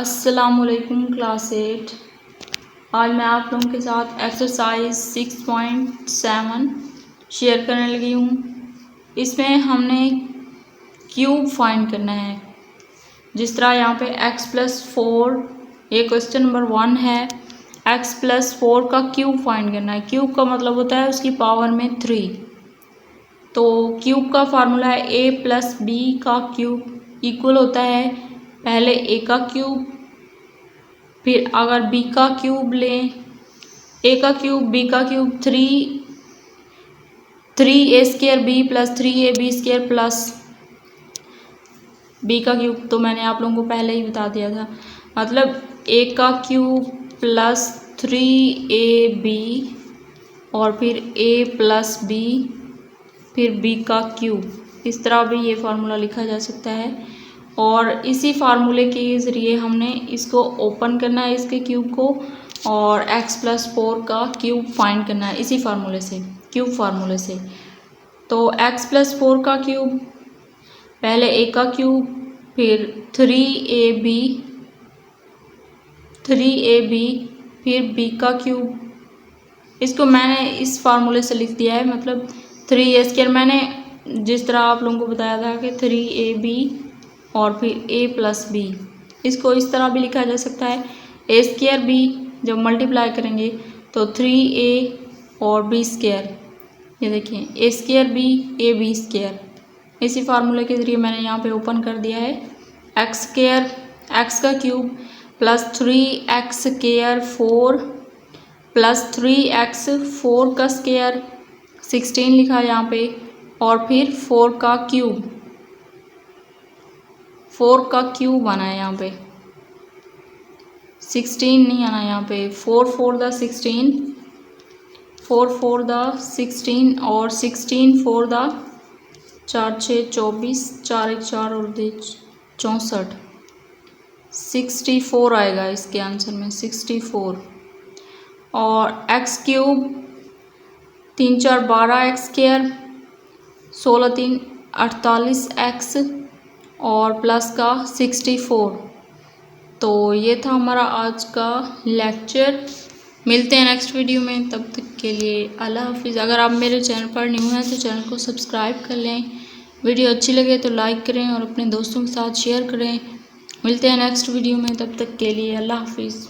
अस्सलामुअलैकुम क्लास 8। आज मैं आप लोगों के साथ एक्सरसाइज 6.7 शेयर करने लगी हूँ। इसमें हमने क्यूब फाइंड करना है। जिस तरह यहाँ पे x+4 ये क्वेश्चन नंबर 1 है। x+4 का क्यूब फाइंड करना है। क्यूब का मतलब होता है उसकी पावर में 3। तो क्यूब का फार्मूला है a+b का क्यूब इक्वल होता है पहले a का क्यूब, फिर अगर b का क्यूब लें, a का क्यूब b का cube 3a² b plus 3ab² plus b का क्यूब तो मैंने आप लोगों को पहले ही बता दिया था। मतलब a का क्यूब प्लस 3ab और फिर a प्लस b फिर b का क्यूब। इस तरह भी ये फार्मूला लिखा जा सकता है। और इसी फार्मूले के ज़रिए हमने इसको ओपन करना है, इसके क्यूब को, और x+4 का क्यूब फाइंड करना है इसी फार्मूले से, क्यूब फार्मूले से। तो x+4 का क्यूब पहले a का क्यूब, फिर 3ab फिर b का क्यूब। इसको मैंने इस फार्मूले से लिख दिया है। मतलब 3a² मैंने जिस तरह आप लोगों को बताया था कि 3ab और फिर a प्लस b, इसको इस तरह भी लिखा जा सकता है a²b जब मल्टीप्लाई करेंगे तो 3a और b²। ये देखिए a²b ab²। इसी फार्मूले के ज़रिए मैंने यहाँ पे ओपन कर दिया है। x का cube plus 3x² 4 plus 3x 4 का स्क्वायर 16 लिखा है यहाँ पे, और फिर 4 का क्यूब आना है यहाँ पे, 16 नहीं आना यहाँ पे। 4 4 द 16 और 16 4 द 4 6 24 4 1 4 और 2 64 64 आएगा इसके आंसर में 64। और x क्यूब 3 4 12 x² 16 3 48x और प्लस का 64। तो ये था हमारा आज का लेक्चर। मिलते हैं नेक्स्ट वीडियो में, तब तक के लिए अल्लाह हाफिज़। अगर आप मेरे चैनल पर न्यू हैं तो चैनल को सब्सक्राइब कर लें। वीडियो अच्छी लगे तो लाइक करें और अपने दोस्तों के साथ शेयर करें। मिलते हैं नेक्स्ट वीडियो में, तब तक के लिए अल्लाह हाफिज़।